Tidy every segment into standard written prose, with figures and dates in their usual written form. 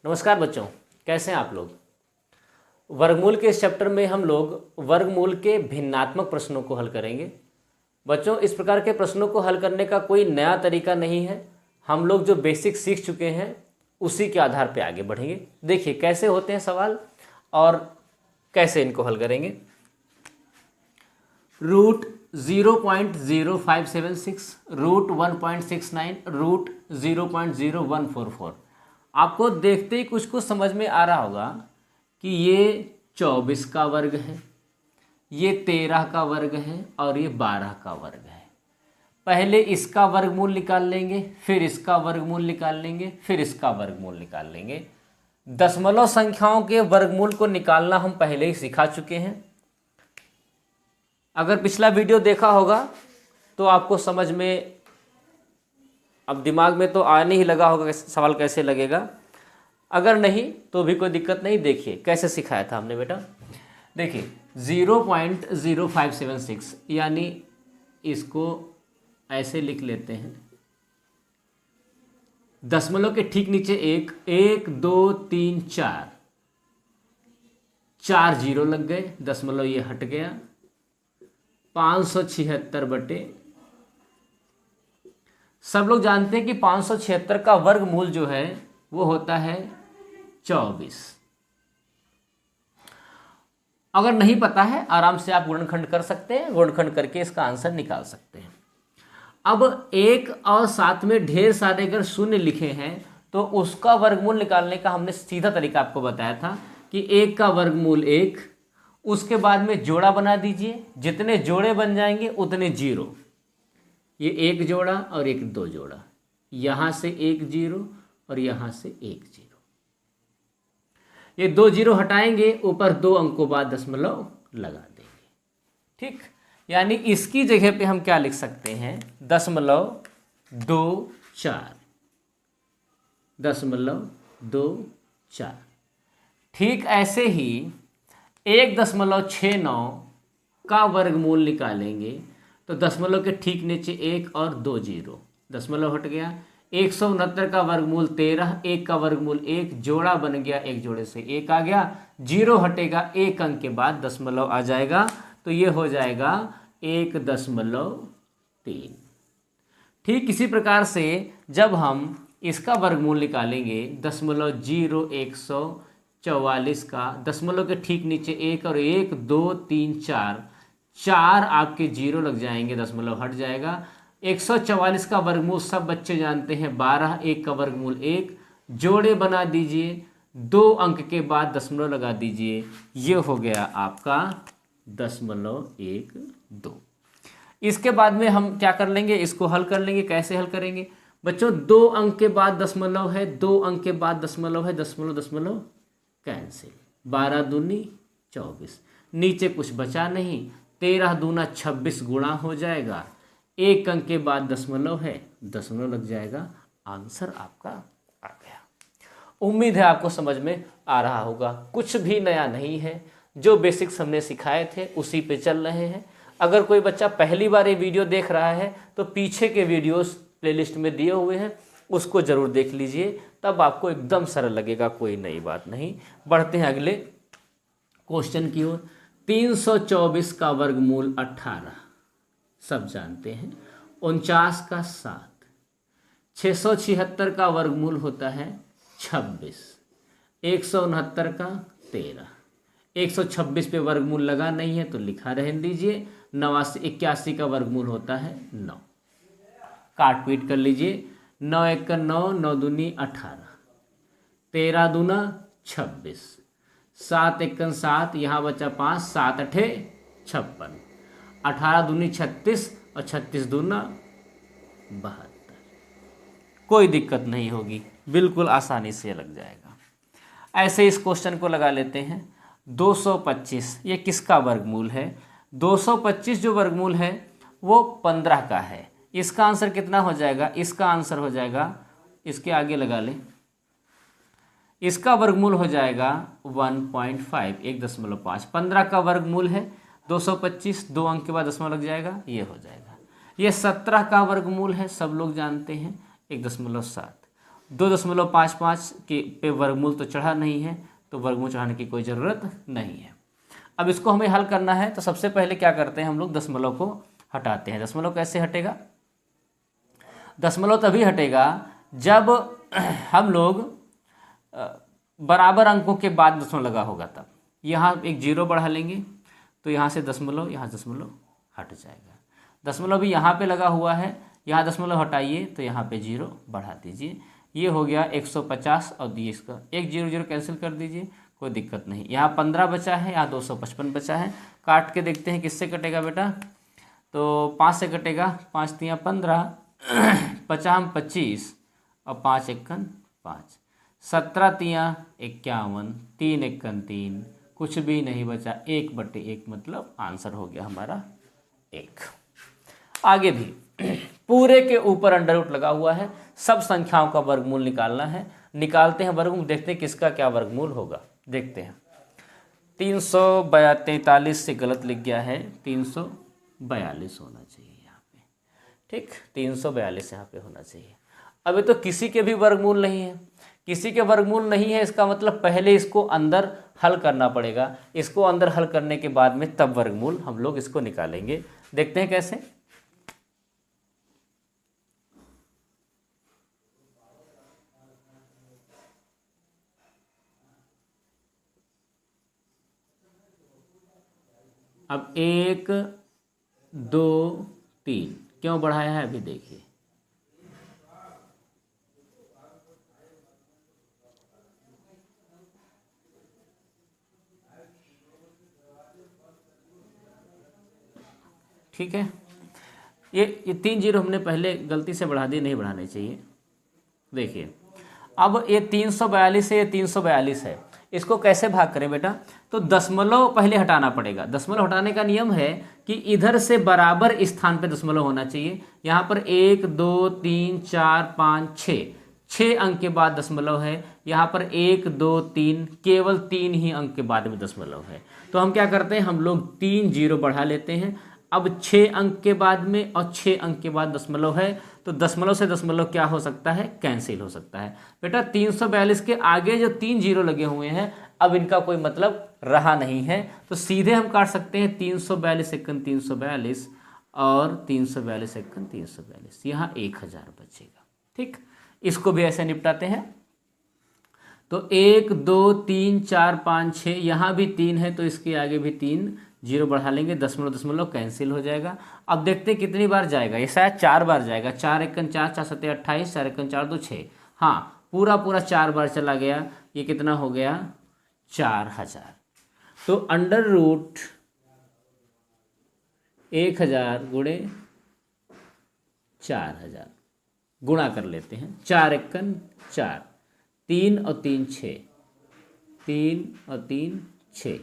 नमस्कार बच्चों, कैसे हैं आप लोग। वर्गमूल के इस चैप्टर में हम लोग वर्गमूल के भिन्नात्मक प्रश्नों को हल करेंगे। बच्चों, इस प्रकार के प्रश्नों को हल करने का कोई नया तरीका नहीं है। हम लोग जो बेसिक सीख चुके हैं उसी के आधार पर आगे बढ़ेंगे। देखिए कैसे होते हैं सवाल और कैसे इनको हल करेंगे। Root 0.0576, root 1.69, root 0.0144। आपको देखते ही कुछ समझ में आ रहा होगा कि ये 24 का वर्ग है, ये 13 का वर्ग है और ये 12 का वर्ग है। पहले इसका वर्गमूल निकाल लेंगे, फिर इसका वर्गमूल निकाल लेंगे, फिर इसका वर्गमूल निकाल लेंगे। दशमलव संख्याओं के वर्गमूल को निकालना हम पहले ही सिखा चुके हैं। अगर पिछला वीडियो देखा होगा तो आपको समझ में, अब दिमाग में तो आने ही लगा होगा सवाल कैसे लगेगा। अगर नहीं तो भी कोई दिक्कत नहीं। देखिए कैसे सिखाया था हमने बेटा। देखिए 0.0576 यानी इसको ऐसे लिख लेते हैं। दशमलव के ठीक नीचे 1 2 3 4 जीरो लग गए, दशमलव ये हट गया। 576 बटे, सब लोग जानते हैं कि 576 का वर्गमूल जो है वो होता है 24। अगर नहीं पता है आराम से आप गुणनखंड कर सकते हैं, गुणनखंड करके इसका आंसर निकाल सकते हैं। अब एक और साथ में ढेर सारे अगर शून्य लिखे हैं तो उसका वर्गमूल निकालने का हमने सीधा तरीका आपको बताया था कि 1 का वर्गमूल 1, उसके बाद में जोड़ा बना दीजिए। जितने जोड़े बन जाएंगे उतने जीरो। ये 1 जोड़ा और एक 2 जोड़ा, यहाँ से 1 जीरो और यहाँ से 1 जीरो। ये 2 जीरो हटाएंगे, ऊपर 2 अंकों बाद दशमलव लगा देंगे। ठीक, यानी इसकी जगह पे हम क्या लिख सकते हैं, 0.24, 0.24। ठीक ऐसे ही 1.69 का वर्गमूल निकालेंगे तो दशमलव के ठीक नीचे 1 और 2 जीरो, दशमलव हट गया। 169 का वर्गमूल 13, 1 का वर्गमूल 1, जोड़ा बन गया, एक जोड़े से 1 आ गया, जीरो हटेगा, 1 अंक के बाद दशमलव आ जाएगा, तो ये हो जाएगा 1.3। ठीक इसी प्रकार से जब हम इसका वर्गमूल निकालेंगे 0.0144 का, दशमलव के ठीक नीचे 1 और 1 2 3 4 आपके जीरो लग जाएंगे, दशमलव हट जाएगा। 144 का वर्गमूल सब बच्चे जानते हैं 12, 1 का वर्गमूल 1, जोड़े बना दीजिए, 2 अंक के बाद दशमलव लगा दीजिए, ये हो गया आपका 0.12। इसके बाद में हम क्या कर लेंगे, इसको हल कर लेंगे। कैसे हल करेंगे बच्चों, 2 अंक के बाद दशमलव है, 2 अंक के बाद दशमलव है, दशमलव कैंसिल, 12 दूनी 24, नीचे कुछ बचा नहीं, 13 दूना 26 गुणा हो जाएगा, 1 अंक के बाद दशमलव है, दशमलव लग जाएगा, आंसर आपका आ गया। उम्मीद है आपको समझ में आ रहा होगा। कुछ भी नया नहीं है, जो बेसिक्स हमने सिखाए थे उसी पे चल रहे हैं। अगर कोई बच्चा पहली बार ये वीडियो देख रहा है तो पीछे के वीडियोस प्लेलिस्ट में दिए हुए हैं, उसको ज़रूर देख लीजिए, तब आपको एकदम सरल लगेगा, कोई नई बात नहीं। बढ़ते हैं अगले क्वेश्चन की ओर। 324 का वर्गमूल 18 सब जानते हैं, 49 का 7, 676 का वर्गमूल होता है 26, 169 का 13, 126 पे वर्गमूल लगा नहीं है तो लिखा रहने दीजिए। 81 का वर्गमूल होता है 9, काट पीट कर लीजिए, 9 1 का 9, 9 दूनी 18, 13 दूना 26, 7 1 का 7, यहाँ बचा 5, 7 अठे 56, 18 दूनी 36 और 36 दूना 72। कोई दिक्कत नहीं होगी, बिल्कुल आसानी से लग जाएगा। ऐसे इस क्वेश्चन को लगा लेते हैं। 225 ये किसका वर्गमूल है, 225 जो वर्गमूल है वो 15 का है। इसका आंसर कितना हो जाएगा, इसका आंसर हो जाएगा, इसके आगे लगा लें, इसका वर्गमूल हो जाएगा 1.5, 1.5। 15 का वर्गमूल है 225, 2 अंक के बाद दशमलव लग जाएगा, ये हो जाएगा। ये 17 का वर्गमूल है, सब लोग जानते हैं, 1.7। 2.55 के पे वर्गमूल तो चढ़ा नहीं है, तो वर्गमूल चढ़ाने की कोई ज़रूरत नहीं है। अब इसको हमें हल करना है, तो सबसे पहले क्या करते हैं हम लोग, दशमलव को हटाते हैं। दशमलव कैसे हटेगा? दशमलव तभी हटेगा जब हम लोग बराबर अंकों के बाद दशमलव लगा होगा तब। यहाँ एक जीरो बढ़ा लेंगे तो यहाँ से दशमलव, यहाँ दशमलव हट जाएगा। दशमलव भी यहाँ पे लगा हुआ है, यहाँ दशमलव हटाइए तो यहाँ पे जीरो बढ़ा दीजिए। ये हो गया 150 और दिए इसका एक जीरो जीरो कैंसिल कर दीजिए, कोई दिक्कत नहीं। यहाँ 15 बचा है, यहाँ 255 बचा है। काट के देखते हैं किससे कटेगा बेटा, तो 5 से कटेगा। 5 तियाँ 15, 50 25 और 5 एकन 5, 17 तियाँ 51, 3 एकन 3, कुछ भी नहीं बचा, 1/1 मतलब आंसर हो गया हमारा 1। आगे भी पूरे के ऊपर अंडर रूट लगा हुआ है, सब संख्याओं का वर्गमूल निकालना है। निकालते हैं वर्गमूल, देखते हैं किसका क्या वर्गमूल होगा। देखते हैं 343 से गलत लिख गया है, 342 होना चाहिए यहाँ पे, ठीक, 342 यहाँ पे होना चाहिए। अभी तो किसी के भी वर्गमूल नहीं है, किसी के वर्गमूल नहीं है, इसका मतलब पहले इसको अंदर हल करना पड़ेगा। इसको अंदर हल करने के बाद में तब वर्गमूल हम लोग इसको निकालेंगे। देखते हैं कैसे। अब 1 2 3 क्यों बढ़ाया है अभी देखिए। ठीक है, ये 3 जीरो हमने पहले गलती से बढ़ा दिए, नहीं बढ़ाने चाहिए। देखिए अब ये 342 है, ये 342 है, इसको कैसे भाग करें बेटा, तो दशमलव पहले हटाना पड़ेगा। दशमलव हटाने का नियम है कि इधर से बराबर स्थान पे दशमलव होना चाहिए। यहाँ पर 1 2 3 4 5 6 अंक के बाद दशमलव है। यहाँ पर 1 2 3 केवल 3 ही अंक के बाद में दशमलव है। तो हम क्या करते हैं, हम लोग 3 जीरो बढ़ा लेते हैं। अब 6 अंक के बाद में और 6 अंक के बाद दशमलव है, तो दशमलव से दशमलव क्या हो सकता है, कैंसिल हो सकता है। बेटा 342 के आगे जो 3 जीरो लगे हुए हैं, अब इनका कोई मतलब रहा नहीं है, तो सीधे हम काट सकते हैं 342 एकन 342 और 342 एकन 342, यहाँ 1000 बचेगा। ठीक, इसको भी ऐसे निपटाते हैं। तो 1 2 3 4 5 6, यहाँ भी 3 है तो इसके आगे भी 3 जीरो बढ़ा लेंगे, दशमलव दशमलव कैंसिल हो जाएगा। अब देखते हैं कितनी बार जाएगा, ये शायद 4 बार जाएगा। 4 एकन 4, 4 सत्ते 28, 4 एकन 4 2 6, हाँ पूरा 4 बार चला गया। ये कितना हो गया, 4000। तो अंडर रूट 1000 गुणे 4000 गुणा कर लेते हैं। 4 एकन 4, 3 और 3 6, 3 और 3 6,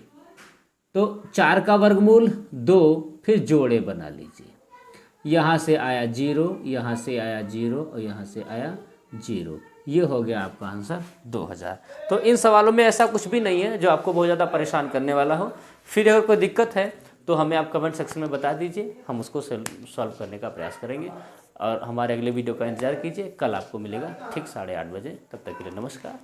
तो 4 का वर्गमूल 2, फिर जोड़े बना लीजिए। यहाँ से आया 0, यहाँ से आया 0 और यहाँ से आया 0, ये हो गया आपका आंसर 2000। तो इन सवालों में ऐसा कुछ भी नहीं है जो आपको बहुत ज़्यादा परेशान करने वाला हो। फिर अगर कोई दिक्कत है तो हमें आप कमेंट सेक्शन में बता दीजिए, हम उसको सॉल्व करने का प्रयास करेंगे। और हमारे अगले वीडियो का इंतजार कीजिए, कल आपको मिलेगा ठीक 8:30 बजे। तब तक के लिए नमस्कार।